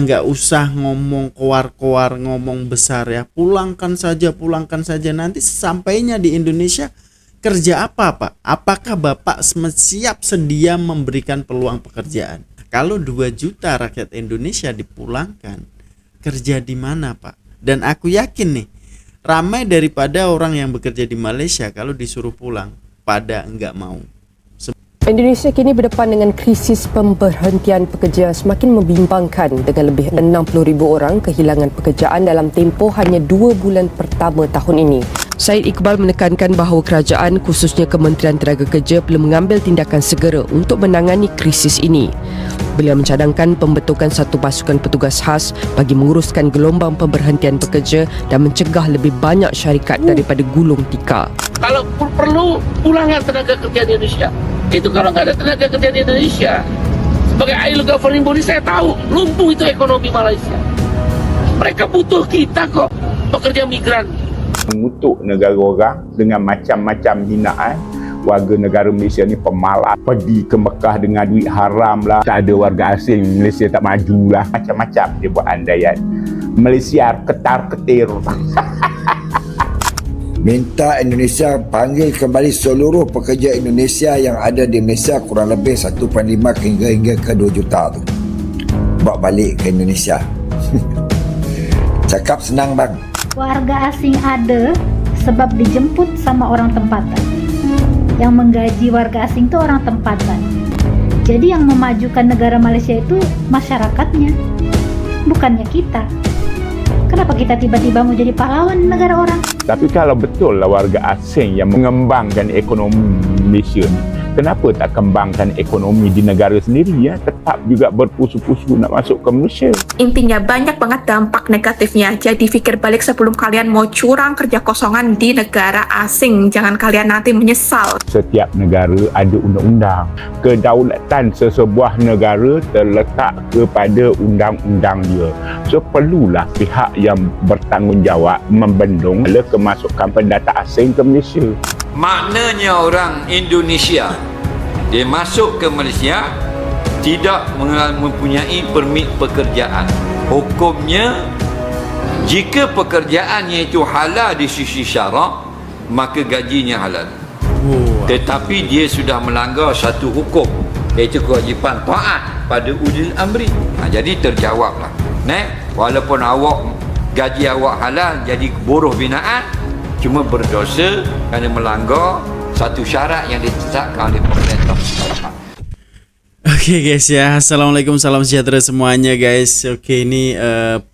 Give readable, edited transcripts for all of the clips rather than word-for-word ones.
nggak usah ngomong koar-koar, ngomong besar ya. Pulangkan saja, nanti sampainya di Indonesia kerja apa Pak? Apakah Bapak siap sedia memberikan peluang pekerjaan? Kalau 2 juta rakyat Indonesia dipulangkan, kerja di mana Pak? Dan aku yakin nih, ramai daripada orang yang bekerja di Malaysia kalau disuruh pulang, pada enggak mau. Indonesia kini berdepan dengan krisis pemberhentian pekerja semakin membimbangkan dengan lebih 60,000 orang kehilangan pekerjaan dalam tempoh hanya 2 bulan pertama tahun ini. Syed Iqbal menekankan bahawa kerajaan khususnya Kementerian Tenaga Kerja perlu mengambil tindakan segera untuk menangani krisis ini. Beliau mencadangkan pembentukan satu pasukan petugas khas bagi menguruskan gelombang pemberhentian pekerja dan mencegah lebih banyak syarikat daripada gulung tikar. Kalau perlu pulangkan tenaga kerja di Indonesia. Itu kalau nggak ada tenaga kerja di Indonesia, sebagai ILO governing body saya tahu lumpuh itu ekonomi Malaysia. Mereka butuh kita kok, pekerja migran. Mengutuk negara orang dengan macam-macam hinaan. Warga negara Malaysia ni pemalas, pergi ke Mekah dengan duit haram lah, tak ada warga asing, Malaysia tak maju lah, macam-macam dia buat andaian. Malaysia ketar-ketir. Minta Indonesia panggil kembali seluruh pekerja Indonesia yang ada di Malaysia kurang lebih 1.5 hingga ke 2 juta tu. Bawa balik ke Indonesia. Cakap senang bang. Warga asing ada sebab dijemput sama orang tempatan. Yang menggaji warga asing itu orang tempatan. Jadi yang memajukan negara Malaysia itu masyarakatnya, bukannya kita. Kenapa kita tiba-tiba mau jadi pahlawan negara orang? Tapi kalau betul lah warga asing yang mengembangkan ekonomi Malaysia ni, kenapa tak kembangkan ekonomi di negara sendiri ya? Tetap juga berpusu-pusu nak masuk ke Malaysia. Intinya banyak banget dampak negatifnya. Jadi fikir balik sebelum kalian mau curang kerja kosongan di negara asing. Jangan kalian nanti menyesal. Setiap negara ada undang-undang. Kedaulatan sesebuah negara terletak kepada undang-undang dia. So perlulah pihak yang bertanggungjawab membendung kemasukan pendata asing ke Malaysia. Maknanya orang Indonesia dia masuk ke Malaysia tidak mempunyai permit pekerjaan. Hukumnya jika pekerjaannya itu halal di sisi syarak, maka gajinya halal. Tetapi dia sudah melanggar satu hukum, iaitu kewajipan taat pada ulil amri. Jadi terjawablah. Walaupun gaji awak halal jadi buruh binaan, cuma berdosa kerana melanggar satu syarat yang ditetapkan oleh pemerintah. Oke guys ya, assalamualaikum, salam sejahtera semuanya guys. Oke, ini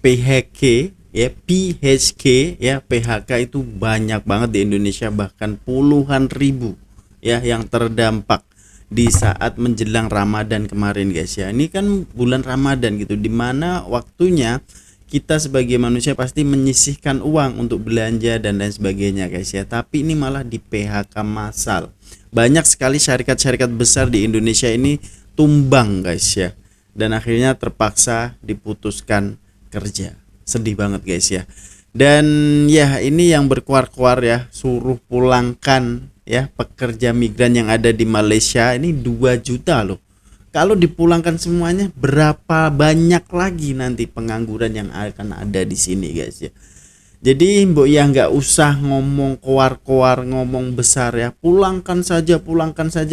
PHK ya, PHK ya, PHK itu banyak banget di Indonesia, bahkan puluhan ribu ya yang terdampak di saat menjelang Ramadan kemarin guys ya. Ini kan bulan Ramadan gitu, dimana waktunya kita sebagai manusia pasti menyisihkan uang untuk belanja dan lain sebagainya guys ya. Tapi ini malah di PHK massal. Banyak sekali syarikat-syarikat besar di Indonesia ini tumbang guys ya. Dan akhirnya terpaksa diputuskan kerja. Sedih banget guys ya. Dan ya ini yang berkuar-kuar ya, suruh pulangkan ya pekerja migran yang ada di Malaysia ini 2 juta loh. Kalau dipulangkan semuanya, berapa banyak lagi nanti pengangguran yang akan ada di sini guys ya. Jadi mbok ya nggak usah ngomong koar-koar, ngomong besar ya. Pulangkan saja,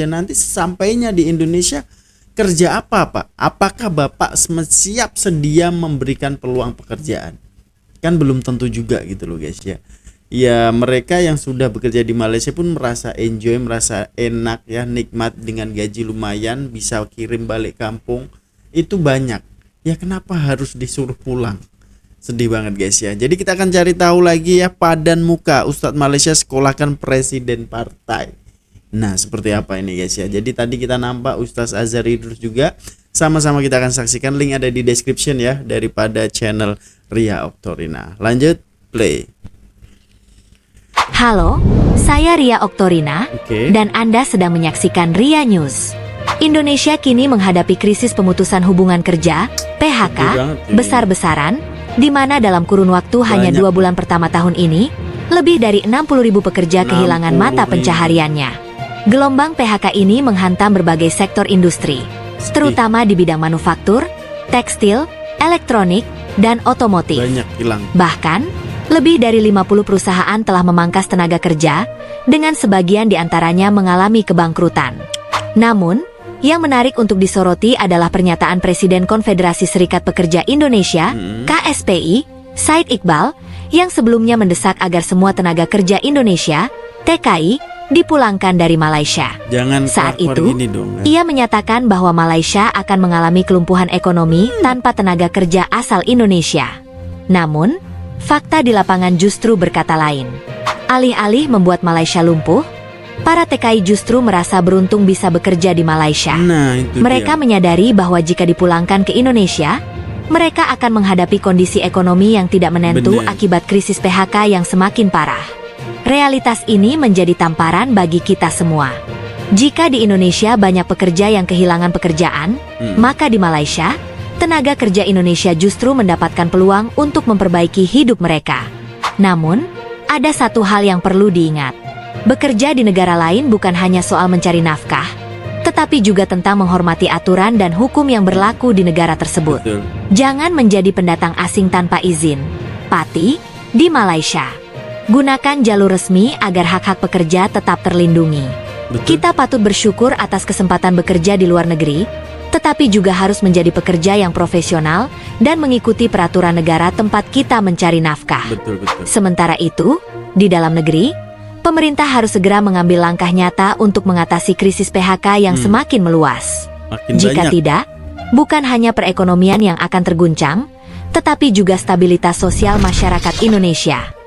nanti sampainya di Indonesia kerja apa Pak? Apakah Bapak siap sedia memberikan peluang pekerjaan? Kan belum tentu juga gitu loh guys ya. Ya mereka yang sudah bekerja di Malaysia pun merasa enjoy, merasa enak ya, nikmat dengan gaji lumayan, bisa kirim balik kampung, itu banyak. Ya kenapa harus disuruh pulang? Sedih banget guys ya. Jadi kita akan cari tahu lagi ya, padan muka Ustadz Malaysia sekolahkan presiden partai. Nah seperti apa ini guys ya. Jadi tadi kita nampak Ustadz Azhar Idrus juga. Sama-sama kita akan saksikan, link ada di description ya, daripada channel Ria Oktorina. Lanjut play. Halo, saya Ria Oktorina dan Anda sedang menyaksikan Ria News. Indonesia kini menghadapi krisis pemutusan hubungan kerja, PHK, besar-besaran, di mana dalam kurun waktu hanya 2 bulan pertama tahun ini, lebih dari 60.000 pekerja kehilangan mata pencahariannya. Gelombang PHK ini menghantam berbagai sektor industri, terutama di bidang manufaktur, tekstil, elektronik, dan otomotif. Banyak hilang. Bahkan, lebih dari 50 perusahaan telah memangkas tenaga kerja, dengan sebagian di antaranya mengalami kebangkrutan. Namun, yang menarik untuk disoroti adalah pernyataan Presiden Konfederasi Serikat Pekerja Indonesia, KSPI, Said Iqbal, yang sebelumnya mendesak agar semua tenaga kerja Indonesia, TKI, dipulangkan dari Malaysia. Jangan Saat keluar itu, gini dong, ia menyatakan bahwa Malaysia akan mengalami kelumpuhan ekonomi tanpa tenaga kerja asal Indonesia. Namun, fakta di lapangan justru berkata lain. Alih-alih membuat Malaysia lumpuh, para TKI justru merasa beruntung bisa bekerja di Malaysia. Nah, itu Mereka dia. menyadari bahwa jika dipulangkan ke Indonesia, mereka akan menghadapi kondisi ekonomi yang tidak menentu Bener. akibat krisis PHK yang semakin parah. Realitas ini menjadi tamparan bagi kita semua. Jika di Indonesia banyak pekerja yang kehilangan pekerjaan, maka di Malaysia, tenaga kerja Indonesia justru mendapatkan peluang untuk memperbaiki hidup mereka. Namun, ada satu hal yang perlu diingat. Bekerja di negara lain bukan hanya soal mencari nafkah, tetapi juga tentang menghormati aturan dan hukum yang berlaku di negara tersebut. Betul. Jangan menjadi pendatang asing tanpa izin. Pati, di Malaysia. Gunakan jalur resmi agar hak-hak pekerja tetap terlindungi. Betul. Kita patut bersyukur atas kesempatan bekerja di luar negeri, tetapi juga harus menjadi pekerja yang profesional dan mengikuti peraturan negara tempat kita mencari nafkah. Betul. Sementara itu, di dalam negeri, pemerintah harus segera mengambil langkah nyata untuk mengatasi krisis PHK yang semakin meluas. Makin Jika banyak. tidak, bukan hanya perekonomian yang akan terguncang, tetapi juga stabilitas sosial masyarakat Indonesia.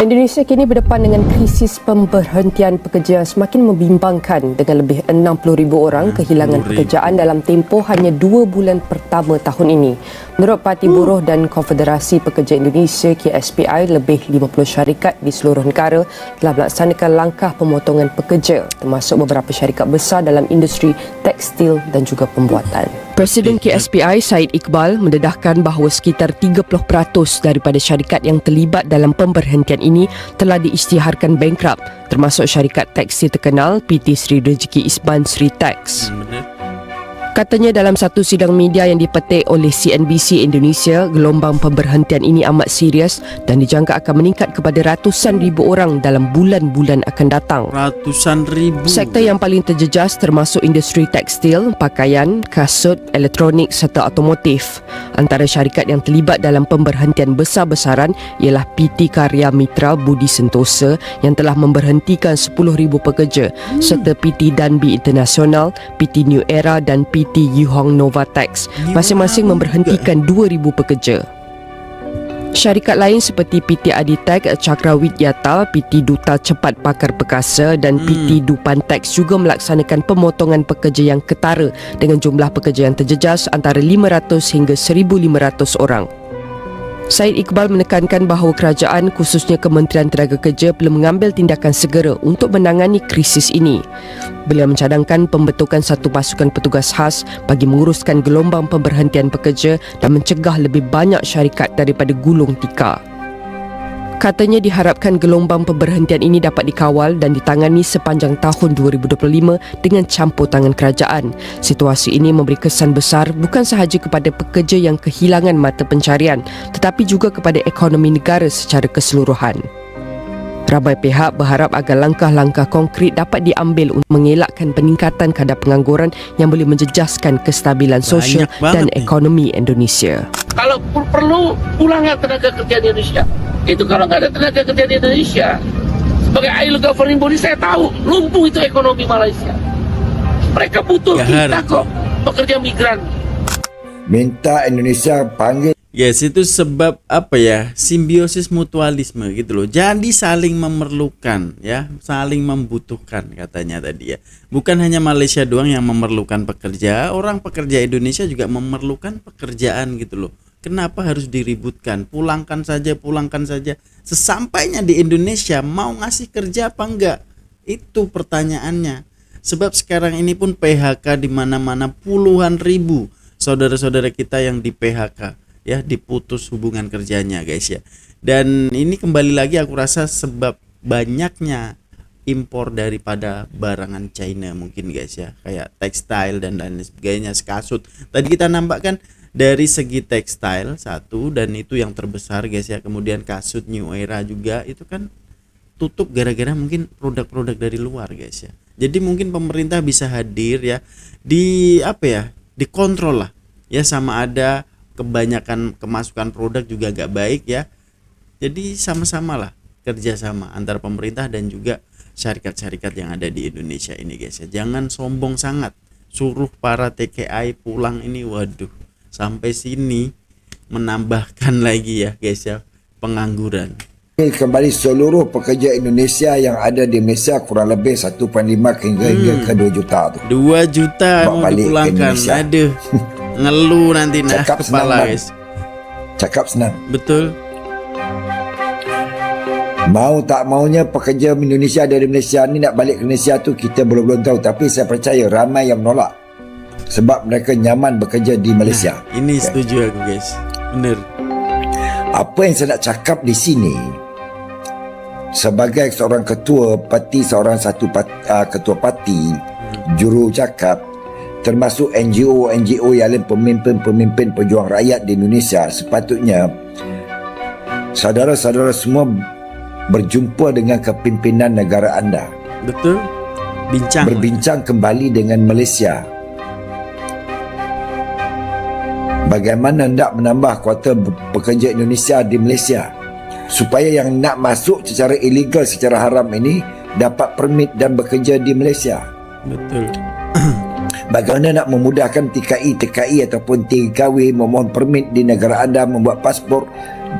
Indonesia kini berdepan dengan krisis pemberhentian pekerja semakin membimbangkan dengan lebih 60,000 orang kehilangan 60,000. pekerjaan dalam tempoh hanya 2 bulan pertama tahun ini. Menurut Parti Buruh dan Konfederasi Pekerja Indonesia KSPI, lebih 50 syarikat di seluruh negara telah melaksanakan langkah pemotongan pekerja, termasuk beberapa syarikat besar dalam industri tekstil dan juga pembuatan. Presiden KSPI Said Iqbal mendedahkan bahawa sekitar 30% daripada syarikat yang terlibat dalam pemberhentian ini telah diisytiharkan bankrupt, termasuk syarikat tekstil terkenal PT Sri Rezeki Isban Sri Tex. Benar. Katanya dalam satu sidang media yang dipetik oleh CNBC Indonesia, gelombang pemberhentian ini amat serius dan dijangka akan meningkat kepada ratusan ribu orang dalam bulan-bulan akan datang. Ratusan ribu. Sektor yang paling terjejas termasuk industri tekstil, pakaian, kasut, elektronik serta otomotif. Antara syarikat yang terlibat dalam pemberhentian besar-besaran ialah PT Karya Mitra Budi Sentosa yang telah memberhentikan 10,000 pekerja serta PT Danbi International, PT New Era dan PT Yuhong Novatex masing-masing memberhentikan 2,000 pekerja. Syarikat lain seperti PT Aditek, Cakrawidyata, PT Duta Cepat Pakar Perkasa dan PT Dupantex juga melaksanakan pemotongan pekerja yang ketara dengan jumlah pekerja yang terjejas antara 500 hingga 1,500 orang. Said Iqbal menekankan bahawa kerajaan khususnya Kementerian Tenaga Kerja perlu mengambil tindakan segera untuk menangani krisis ini. Beliau mencadangkan pembentukan satu pasukan petugas khas bagi menguruskan gelombang pemberhentian pekerja dan mencegah lebih banyak syarikat daripada gulung tikar. Katanya diharapkan gelombang pemberhentian ini dapat dikawal dan ditangani sepanjang tahun 2025 dengan campur tangan kerajaan. Situasi ini memberi kesan besar bukan sahaja kepada pekerja yang kehilangan mata pencarian, tetapi juga kepada ekonomi negara secara keseluruhan. Ramai pihak berharap agar langkah-langkah konkret dapat diambil untuk mengelakkan peningkatan kadar pengangguran yang boleh menjejaskan kestabilan sosial dan ekonomi Indonesia. Kalau perlu pulangkan tenaga kerja di Indonesia. Itu kalau nggak ada tenaga kerja di Indonesia, sebagai ILO governing body saya tahu lumpuh itu ekonomi Malaysia. Mereka butuh kita kok, pekerja migran. Minta Indonesia panggil. Yes, itu sebab apa ya? Simbiosis mutualisme gitu loh. Jadi saling memerlukan ya, saling membutuhkan katanya tadi ya. Bukan hanya Malaysia doang yang memerlukan pekerja, orang pekerja Indonesia juga memerlukan pekerjaan gitu loh. Kenapa harus diributkan? Pulangkan saja. Sesampainya di Indonesia mau ngasih kerja apa enggak? Itu pertanyaannya. Sebab sekarang ini pun PHK di mana-mana puluhan ribu saudara-saudara kita yang di PHK ya, diputus hubungan kerjanya guys ya. Dan ini kembali lagi aku rasa sebab banyaknya impor daripada barangan China mungkin guys ya, kayak tekstil dan lain sebagainya, kasut. Tadi kita nampakkan dari segi tekstil satu, dan itu yang terbesar guys ya. Kemudian kasut New Era juga itu kan tutup gara-gara mungkin produk-produk dari luar guys ya. Jadi mungkin pemerintah bisa hadir ya, di apa ya, dikontrol lah ya, sama ada kebanyakan kemasukan produk juga gak baik ya. Jadi sama-sama lah kerjasama antara pemerintah dan juga syarikat-syarikat yang ada di Indonesia ini guys ya. Jangan sombong sangat, suruh para TKI pulang ini, waduh, sampai sini menambahkan lagi ya guys ya pengangguran. Kembali seluruh pekerja Indonesia yang ada di Malaysia kurang lebih 1.5 hingga ke 2 juta tu. 2 juta mau dipulangkan. Aduh, ngeluh nanti nah kepala guys. Cakap senang. Betul. Mau tak maunya pekerja Indonesia dari Malaysia ni nak balik ke Malaysia tu kita belum tahu, tapi saya percaya ramai yang menolak sebab mereka nyaman bekerja di Malaysia. Nah, ini setuju aku guys. Bener. Apa yang saya nak cakap di sini, sebagai seorang ketua parti, ketua parti, juru cakap, termasuk NGO yang lain, pemimpin pejuang rakyat di Indonesia, sepatutnya saudara-saudara semua berjumpa dengan kepimpinan negara anda. Betul. Berbincang kembali dengan Malaysia. Bagaimana nak menambah kuota pekerja Indonesia di Malaysia supaya yang nak masuk secara ilegal, secara haram ini dapat permit dan bekerja di Malaysia. Betul. Bagaimana nak memudahkan TKI ataupun TKW memohon permit di negara anda, membuat pasport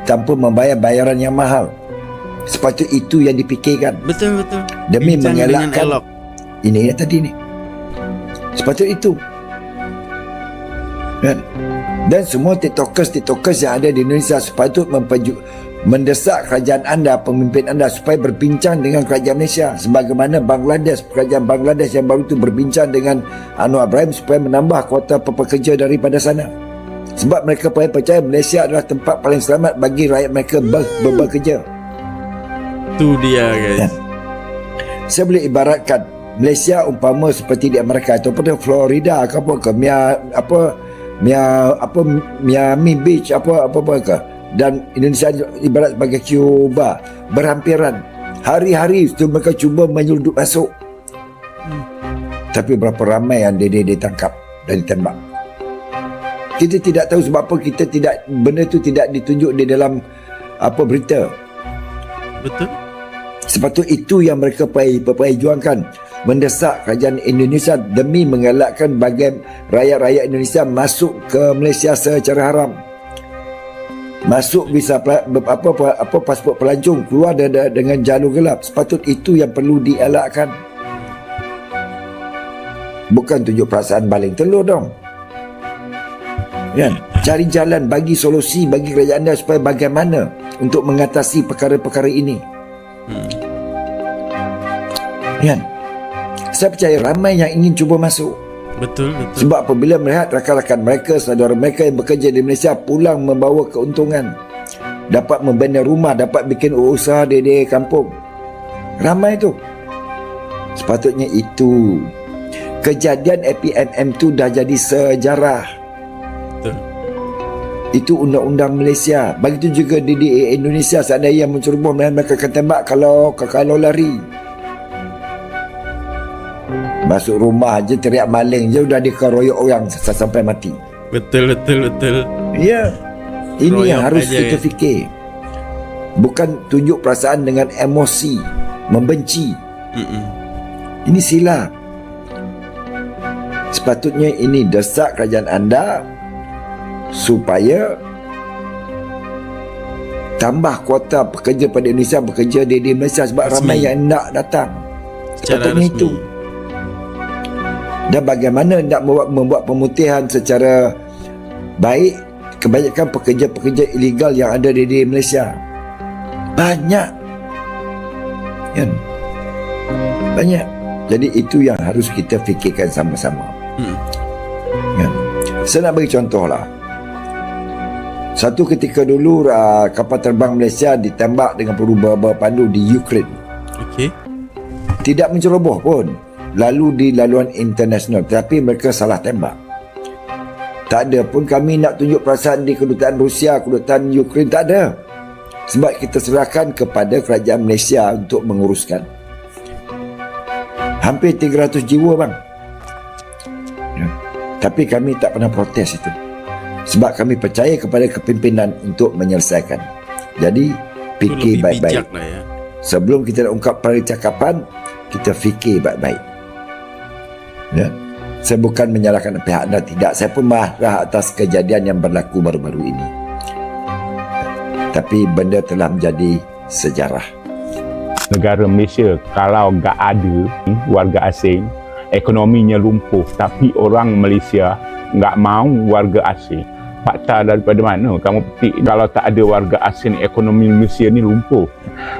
tanpa membayar bayaran yang mahal. Sepatutnya itu yang dipikirkan. Betul. Demi mengelakkan ini yang tadi ni. Sepatutnya itu. Kan? Dan semua tiktokers yang ada di Indonesia sepatutnya mendesak kerajaan anda, pemimpin anda supaya berbincang dengan kerajaan Malaysia, sebagaimana kerajaan Bangladesh yang baru itu berbincang dengan Anwar Ibrahim supaya menambah kuota pekerja daripada sana. Sebab mereka percaya Malaysia adalah tempat paling selamat bagi rakyat mereka bekerja. Itu dia guys. Saya boleh ibaratkan Malaysia umpama seperti di Amerika ataupun Florida ke Miami Beach apa ke, dan Indonesia ibarat sebagai Cuba, berhampiran. Hari-hari itu mereka cuba menyelundup masuk. Tapi berapa ramai yang dia ditangkap dan ditembak. Kita tidak tahu sebab apa benda itu tidak ditunjuk di dalam berita. Betul. Sepatutnya itu yang mereka perjuangkan, mendesak kerajaan Indonesia demi mengelakkan bagian rakyat-rakyat Indonesia masuk ke Malaysia secara haram. Masuk visa pasport pelancong, keluar dengan jalur gelap. Sepatutnya itu yang perlu dielakkan. Bukan tunjuk perasaan baling telur dong. Kan? Cari jalan, bagi solusi bagi kerajaan anda supaya bagaimana untuk mengatasi perkara-perkara ini. Kan? Saya percaya ramai yang ingin cuba masuk. Betul. Sebab apabila melihat rakan-rakan mereka, saudara mereka yang bekerja di Malaysia pulang membawa keuntungan, dapat membina rumah, dapat bikin usaha di kampung, ramai tu. Sepatutnya itu. Kejadian APMM tu dah jadi sejarah. Betul. Itu undang-undang Malaysia. Begitu juga di Indonesia, seandainya menceroboh, mereka akan tembak kalau lari. Masuk rumah je teriak maling je udah dikeroyok orang sampai mati. Betul. Ya. Ini Royok yang harus aja, kita fikir. Bukan tunjuk perasaan dengan emosi, membenci. Ini silap. Sepatutnya ini desak kerajaan anda supaya tambah kuota pekerja pada Indonesia bekerja di Malaysia sebab ramai yang nak datang. Sepatutnya itu. Dan bagaimana nak membuat pemutihan secara baik kebanyakan pekerja-pekerja ilegal yang ada di Malaysia. Banyak. Kan? Banyak. Jadi itu yang harus kita fikirkan sama-sama. Kan? Saya nak bagi contoh lah. Satu ketika dulu kapal terbang Malaysia ditembak dengan peluru berpandu di Ukraine. Okey. Tidak menceroboh pun. Lalu di laluan internasional, tapi mereka salah tembak. Tak ada pun kami nak tunjuk perasaan di kedutaan Rusia, kedutaan Ukraine, tak ada. Sebab kita serahkan kepada kerajaan Malaysia untuk menguruskan. Hampir 300 jiwa bang. Ya. Tapi kami tak pernah protes itu. Sebab kami percaya kepada kepimpinan untuk menyelesaikan. Jadi fikir baik-baik. Ya. Sebelum kita nak ungkap percakapan, kita fikir baik-baik. Ya. Saya bukan menyalahkan pihak anda, tidak. Saya pun marah atas kejadian yang berlaku baru-baru ini. Tapi benda telah menjadi sejarah. Negara Malaysia kalau enggak ada warga asing, ekonominya lumpuh. Tapi orang Malaysia enggak mau warga asing. Fakta daripada mana kamu petik? Kalau tak ada warga asing, ekonomi Malaysia ni lumpuh.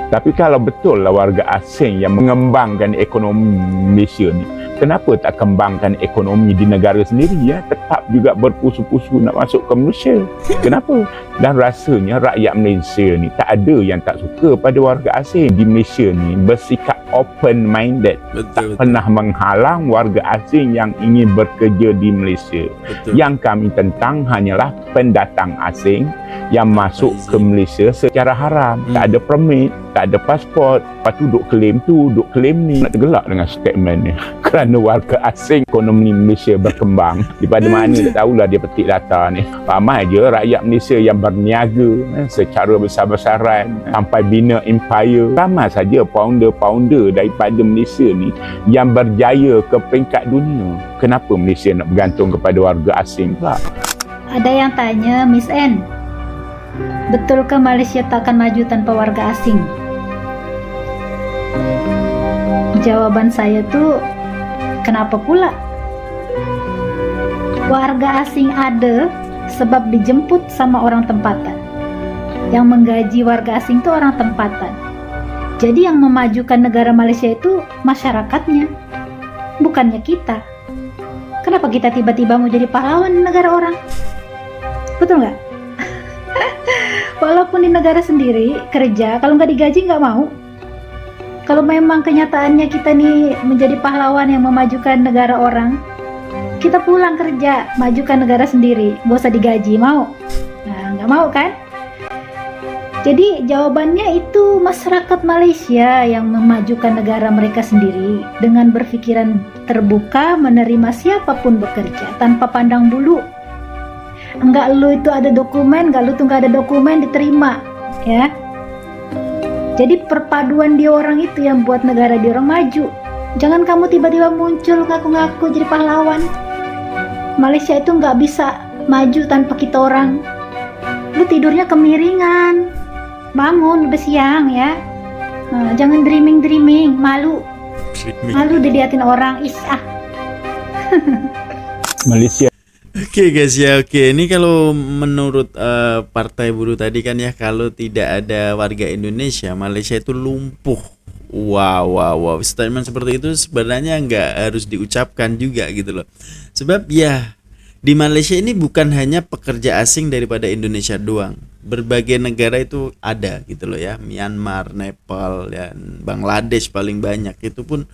Tapi kalau betul lah warga asing yang mengembangkan ekonomi Malaysia ni, kenapa tak kembangkan ekonomi di negara sendiri ya? Tetap juga berpusu-pusu nak masuk ke Malaysia. Kenapa? Dan rasanya rakyat Malaysia ni tak ada yang tak suka pada warga asing. Di Malaysia ni bersikap open-minded. Tak pernah menghalang warga asing yang ingin bekerja di Malaysia. Yang kami tentang hanyalah pendatang asing yang masuk ke Malaysia secara haram. Tak ada permit, tak ada pasport. Lepas tu duk claim ni. Nak tergelak dengan statement ni. Kerana warga asing, ekonomi Malaysia berkembang. Daripada mana tak tahulah dia petik data ni. Ramai je rakyat Malaysia yang berniaga secara besar-besaran sampai bina empire. Ramai saja founder-founder daripada Malaysia ni yang berjaya ke peringkat dunia. Kenapa Malaysia nak bergantung kepada warga asing pula? Ada yang tanya, Miss N, betulkah Malaysia tak akan maju tanpa warga asing? Jawaban saya tuh, kenapa pula? Warga asing ada sebab dijemput sama orang tempatan. Yang menggaji warga asing itu orang tempatan. Jadi yang memajukan negara Malaysia itu masyarakatnya, bukannya kita. Kenapa kita tiba-tiba mau jadi pahlawan di negara orang? Betul nggak? Walaupun di negara sendiri kerja, kalau nggak digaji nggak mau. Kalau memang kenyataannya kita nih menjadi pahlawan yang memajukan negara orang, kita pulang kerja, majukan negara sendiri, nggak usah digaji, mau? Nah, nggak mau kan? Jadi jawabannya itu masyarakat Malaysia yang memajukan negara mereka sendiri dengan berpikiran terbuka menerima siapapun bekerja tanpa pandang bulu. Enggak lu itu ada dokumen, enggak lu tuh enggak ada dokumen diterima, ya. Jadi perpaduan di orang itu yang buat negara di orang maju. Jangan kamu tiba-tiba muncul ngaku-ngaku jadi pahlawan. Malaysia itu enggak bisa maju tanpa kita orang. Lu tidurnya kemiringan, bangun udah siang ya. Nah, jangan dreaming, malu diliatin orang, Malaysia. Oke guys ya, oke. Ini kalau menurut Partai Buruh tadi kan ya, kalau tidak ada warga Indonesia, Malaysia itu lumpuh. Wow. Statement seperti itu sebenarnya nggak harus diucapkan juga gitu loh. Sebab ya di Malaysia ini bukan hanya pekerja asing daripada Indonesia doang. Berbagai negara itu ada gitu loh ya. Myanmar, Nepal, dan Bangladesh paling banyak. Itu pun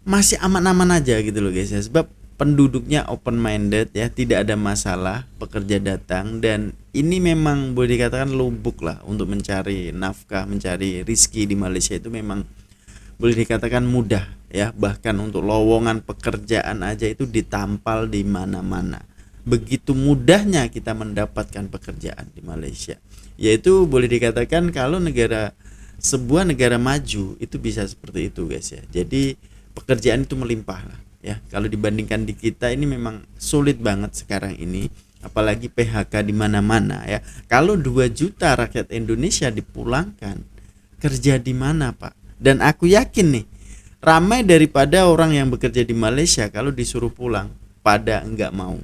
masih aman-aman aja gitu loh guys ya. Sebab penduduknya open minded ya, tidak ada masalah, pekerja datang, dan ini memang boleh dikatakan lumbuk lah untuk mencari nafkah, mencari rizki di Malaysia itu memang boleh dikatakan mudah ya, bahkan untuk lowongan pekerjaan aja itu ditampal di mana-mana. Begitu mudahnya kita mendapatkan pekerjaan di Malaysia. Yaitu boleh dikatakan kalau sebuah negara maju itu bisa seperti itu guys ya. Jadi pekerjaan itu melimpah lah. Ya, kalau dibandingkan di kita ini memang sulit banget sekarang ini, apalagi PHK di mana-mana ya. Kalau 2 juta rakyat Indonesia dipulangkan, kerja di mana, Pak? Dan aku yakin nih, ramai daripada orang yang bekerja di Malaysia kalau disuruh pulang pada enggak mau.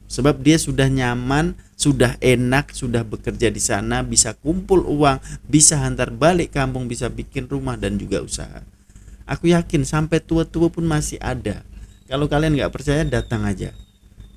Sebab dia sudah nyaman, sudah enak, sudah bekerja di sana, bisa kumpul uang, bisa hantar balik kampung, bisa bikin rumah dan juga usaha. Aku yakin sampai tua-tua pun masih ada. Kalau kalian nggak percaya, datang aja.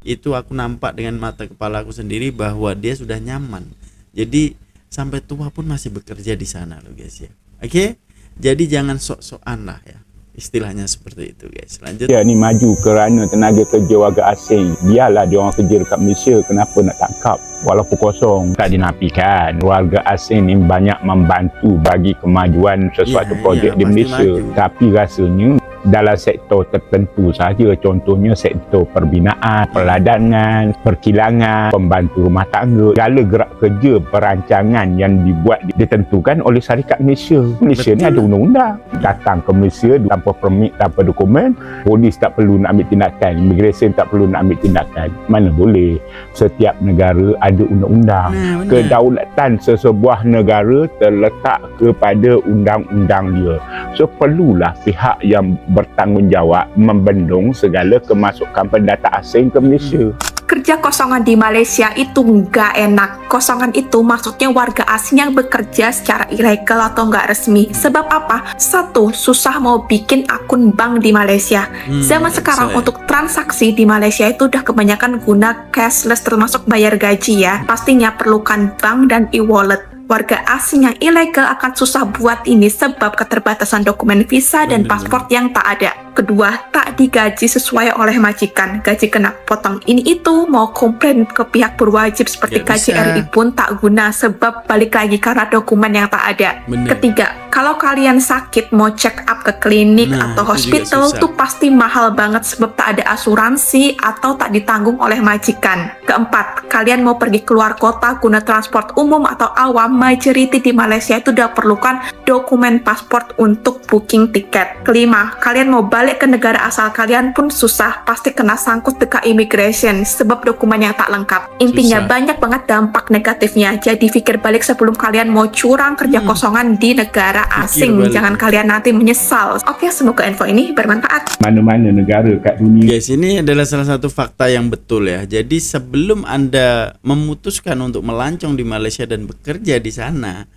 Itu aku nampak dengan mata kepala aku sendiri bahwa dia sudah nyaman. Jadi sampai tua pun masih bekerja di sana loh guys ya. Oke? Jadi jangan sok-sokan lah ya. Istilahnya seperti itu guys. Lanjut. Ya ni maju kerana tenaga kerja warga asing. Biarlah dia orang kerja dekat Malaysia, kenapa nak tangkap walaupun kosong? Tak dinafikan warga asing ni banyak membantu bagi kemajuan sesuatu projek di Malaysia. Maju. Tapi rasanya dalam sektor tertentu saja, contohnya sektor perbinaan, peladangan, perkilangan, pembantu rumah tangga. Segala gerak kerja perancangan yang dibuat ditentukan oleh syarikat Malaysia. Malaysia ni ada undang-undang. Datang ke Malaysia tanpa permit, tanpa dokumen, polis tak perlu nak ambil tindakan, immigration tak perlu nak ambil tindakan. Mana boleh? Setiap negara ada undang-undang. Kedaulatan sesebuah negara terletak kepada undang-undang dia. So perlulah pihak yang bertanggungjawab membendung segala kemasukan pendata asing ke Malaysia. Kerja kosongan di Malaysia itu nggak enak. Kosongan itu maksudnya warga asing yang bekerja secara ilegal atau nggak resmi. Sebab apa? Satu, susah mau bikin akun bank di Malaysia. Zaman sekarang untuk transaksi di Malaysia itu udah kebanyakan guna cashless termasuk bayar gaji ya. Pastinya perlukan bank dan e-wallet. Warga asing yang ilegal akan susah buat ini sebab keterbatasan dokumen visa dan paspor yang tak ada. Kedua, tak digaji sesuai oleh majikan. Gaji kena potong ini itu, mau komplain ke pihak berwajib seperti KJRI pun tak guna sebab balik lagi karena dokumen yang tak ada. Ketiga, kalau kalian sakit mau check up ke klinik atau hospital tuh pasti mahal banget sebab tak ada asuransi atau tak ditanggung oleh majikan. Keempat, kalian mau pergi keluar kota guna transport umum atau awam, majority di Malaysia itu udah perlukan dokumen paspor untuk booking tiket. Kelima, kalian mau balik ke negara asal kalian pun susah, pasti kena sangkut dekat immigration sebab dokumen yang tak lengkap. Intinya banyak banget dampak negatifnya, jadi pikir balik sebelum kalian mau curang kerja kosongan di negara asing. Jangan kalian nanti menyesal. Oke, semoga info ini bermanfaat. Mana-mana negara kat dunia. Guys, ini adalah salah satu fakta yang betul ya. Jadi sebelum Anda memutuskan untuk melancong di Malaysia dan bekerja di sana,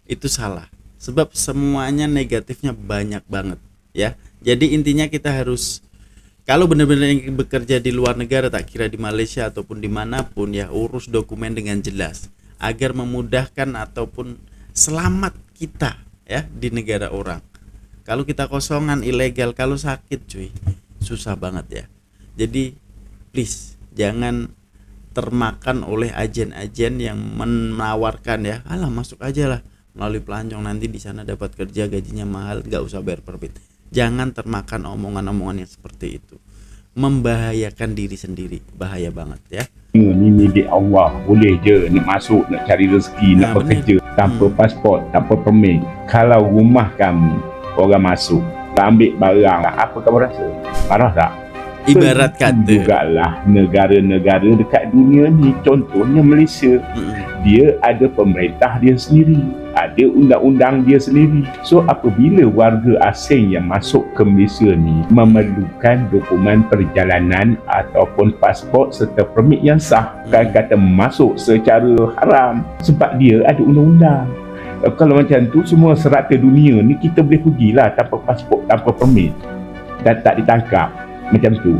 itu salah. Sebab semuanya negatifnya banyak banget ya. Jadi intinya kita harus, kalau benar-benar yang bekerja di luar negara, tak kira di Malaysia ataupun dimanapun ya, urus dokumen dengan jelas agar memudahkan ataupun selamat kita ya di negara orang. Kalau kita kosongan ilegal, kalau sakit cuy, susah banget ya. Jadi please jangan termakan oleh agen-agen yang menawarkan ya, alah masuk aja lah melalui pelancong, nanti di sana dapat kerja gajinya mahal, nggak usah bayar perbit. Jangan termakan omongan-omongan yang seperti itu, membahayakan diri sendiri, bahaya banget ya. Ini milik Allah, boleh je nak masuk, nak cari rezeki, nak bekerja tanpa pasport, tanpa permit. Kalau rumah kamu orang masuk, ambil barang, apa kamu rasa? Marah tak? Ibarat kata jugalah negara-negara dekat dunia ni, contohnya Malaysia, dia ada pemerintah dia sendiri, ada undang-undang dia sendiri. So apabila warga asing yang masuk ke Malaysia ni memerlukan dokumen perjalanan ataupun pasport serta permit yang sah, kan kata masuk secara haram sebab dia ada undang-undang. Kalau macam tu semua serata dunia ni kita boleh pergilah tanpa pasport, tanpa permit dan tak ditangkap. Macam tu.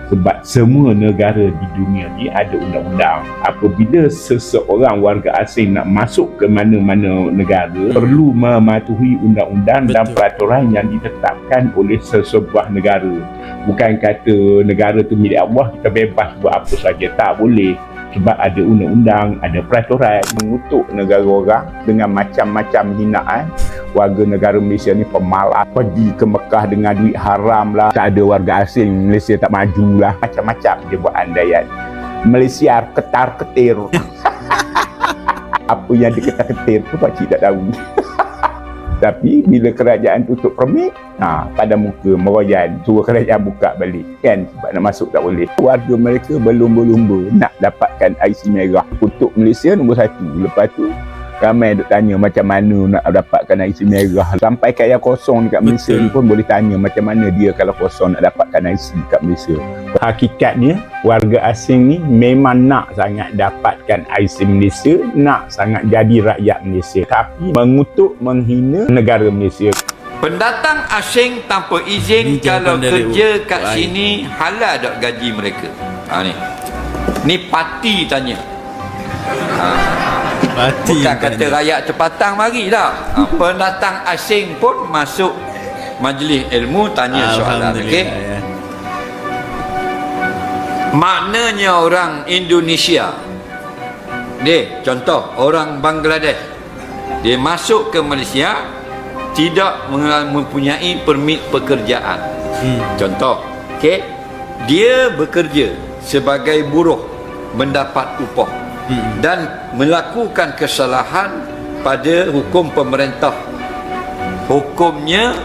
Sebab semua negara di dunia ni ada undang-undang. Apabila seseorang warga asing nak masuk ke mana-mana negara, perlu mematuhi undang-undang dan peraturan yang ditetapkan oleh sesebuah negara. Bukan kata negara tu milik Allah, kita bebas buat apa saja. Tak boleh. Sebab ada undang-undang, ada peraturan. Mengutuk negara orang dengan macam-macam hinaan. Warga negara Malaysia ni pemalas, pergi ke Mekah dengan duit haram lah, tak ada warga asing, Malaysia tak maju lah, macam-macam dia buat andaian. Malaysia ketar-ketir. Apa yang diketar-ketir tu pakcik tak tahu. Tapi bila kerajaan tutup permit, pada muka meroyan, suruh kerajaan buka balik kan, sebab nak masuk tak boleh. Warga mereka berlumba-lumba nak dapatkan IC merah. Untuk Malaysia nombor 1. Lepas tu ramai duk tanya macam mana nak dapatkan IC merah. Sampai kat yang kosong dekat Malaysia ni pun boleh tanya macam mana dia kalau kosong nak dapatkan IC kat Malaysia. Hakikatnya warga asing ni memang nak sangat dapatkan IC Malaysia, nak sangat jadi rakyat Malaysia, tapi mengutuk, menghina negara Malaysia. Pendatang asing tanpa izin kalau kerja kat sini halal tak gaji mereka? Ni parti tanya. Bukan kata rakyat tempatan mari tak. Pendatang asing pun masuk majlis ilmu tanya soalan. Okey. Ya. Maknanya orang Indonesia, contoh orang Bangladesh, dia masuk ke Malaysia tidak mempunyai permit pekerjaan. Contoh, okey, dia bekerja sebagai buruh mendapat upah dan melakukan kesalahan pada hukum pemerintah. Hukumnya,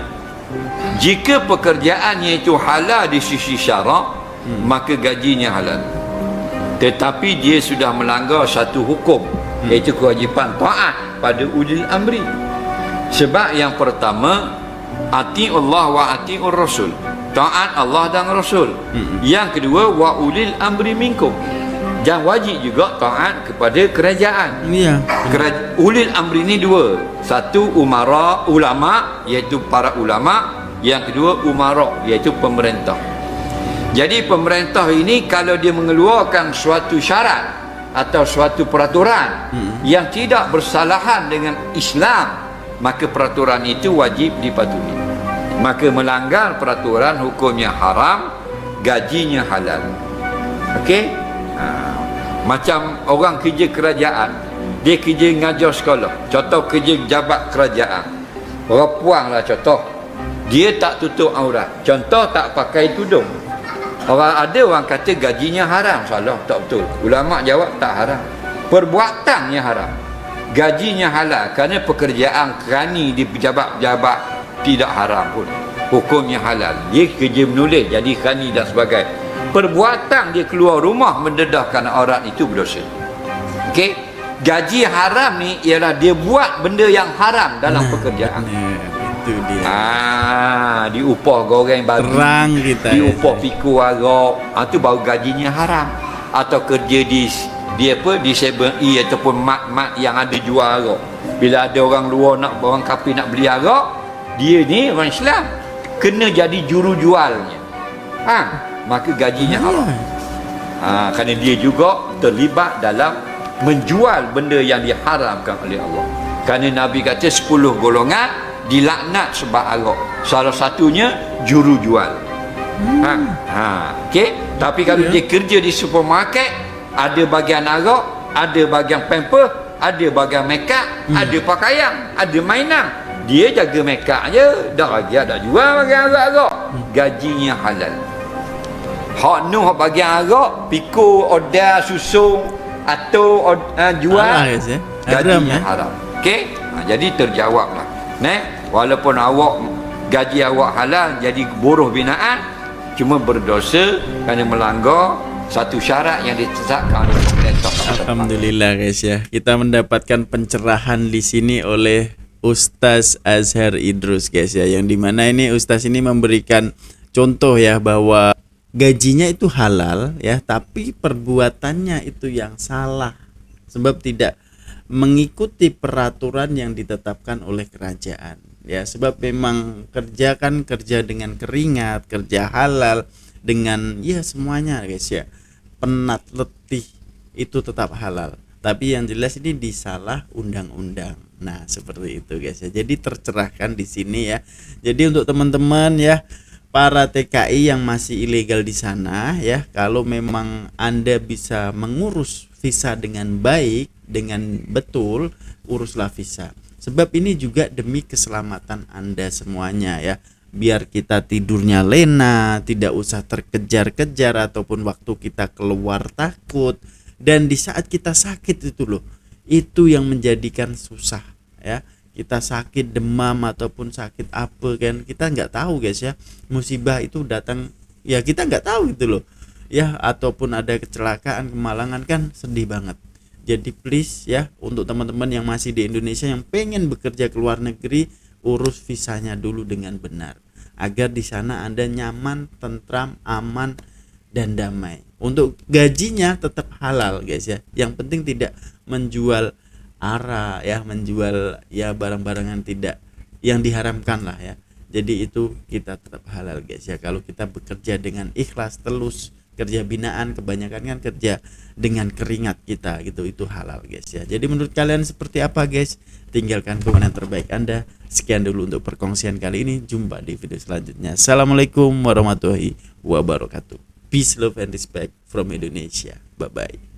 jika pekerjaannya itu halal di sisi syarak, maka gajinya halal. Tetapi dia sudah melanggar satu hukum, iaitu kewajipan taat pada ulil amri. Sebab yang pertama, ati'ullah wa ati'ur rasul, taat Allah dan Rasul. Yang kedua, wa ulil amri minkum, dan wajib juga taat kepada kerajaan. Iya. Ulil amri ni dua. Satu ulama, iaitu para ulama. Yang kedua umara, iaitu pemerintah. Jadi pemerintah ini kalau dia mengeluarkan suatu syarat atau suatu peraturan yang tidak bersalahan dengan Islam, maka peraturan itu wajib dipatuhi. Maka melanggar peraturan hukumnya haram, gajinya halal. Okey? Macam orang kerja kerajaan, dia kerja ngajar sekolah, contoh kerja jabat kerajaan, orang puang lah contoh, dia tak tutup aurat, contoh tak pakai tudung. Ada orang kata gajinya haram, salah, tak betul. Ulama jawab tak haram, perbuatannya haram, gajinya halal, kerana pekerjaan kerani di pejabat-pejabat tidak haram pun, hukumnya halal. Dia kerja menulis jadi kerani dan sebagainya. Perbuatan dia keluar rumah mendedahkan aurat itu berdosa. Okey, gaji haram ni ialah dia buat benda yang haram dalam pekerjaan. Itu dia. Diupah goreng babi, Terang kita. diupah pikul arak, itu baru gajinya haram. Atau kerja di 7E ataupun mat-mat yang ada jual arak. Bila ada orang luar orang kafir nak beli arak, dia ni orang Islam kena jadi juru jualnya. Maka gajinya haram. Kerana dia juga terlibat dalam menjual benda yang diharamkan oleh Allah. Kerana Nabi kata 10 golongan dilaknat sebab arak. Salah satunya juru jual. Okey, tapi kalau dia kerja di supermarket, ada bahagian arak, ada bahagian pamper, ada bahagian makeup, ada pakaian, ada mainan. Dia jaga makeup je, dah lagi ada jual bahagian arak-arak. Gajinya halal. Hak nu hak bagian arak, pikul, order, susung atau jual, gajinya haram. Okey? Jadi terjawablah. Walaupun awak gaji awak halal jadi buruh binaan, cuma berdosa kerana melanggar satu syarat yang ditetapkan oleh pemerintah. Alhamdulillah guys ya. Kita mendapatkan pencerahan di sini oleh Ustaz Azhar Idrus guys ya, yang dimana ini Ustaz ini memberikan contoh ya bahwa gajinya itu halal ya, tapi perbuatannya itu yang salah sebab tidak mengikuti peraturan yang ditetapkan oleh kerajaan ya. Sebab memang kerja dengan keringat, kerja halal dengan ya semuanya guys ya, penat letih itu tetap halal, tapi yang jelas ini disalah undang-undang. Nah seperti itu guys ya, jadi tercerahkan di sini ya. Jadi untuk teman-teman ya, para TKI yang masih ilegal di sana ya, kalau memang Anda bisa mengurus visa dengan baik, dengan betul, uruslah visa. Sebab ini juga demi keselamatan Anda semuanya ya. Biar kita tidurnya lena, tidak usah terkejar-kejar ataupun waktu kita keluar takut. Dan di saat kita sakit itu loh, itu yang menjadikan susah ya. Kita sakit demam ataupun sakit apa kan, kita nggak tahu guys ya, musibah itu datang ya kita nggak tahu gitu loh ya, ataupun ada kecelakaan, kemalangan kan sedih banget. Jadi please ya, untuk teman-teman yang masih di Indonesia yang pengen bekerja ke luar negeri, urus visanya dulu dengan benar agar di sana Anda nyaman, tentram, aman dan damai. Untuk gajinya tetap halal guys ya, yang penting tidak menjual ara ya, menjual ya barang-barang yang tidak yang diharamkan lah ya. Jadi itu kita tetap halal guys ya, kalau kita bekerja dengan ikhlas, telus, kerja binaan kebanyakan kan kerja dengan keringat kita gitu, itu halal guys ya. Jadi menurut kalian seperti apa guys? Tinggalkan komentar terbaik Anda Sekian dulu untuk perkongsian kali ini. Jumpa di video selanjutnya. Assalamualaikum warahmatullahi wabarakatuh. Peace, love, and respect from Indonesia. Bye-bye.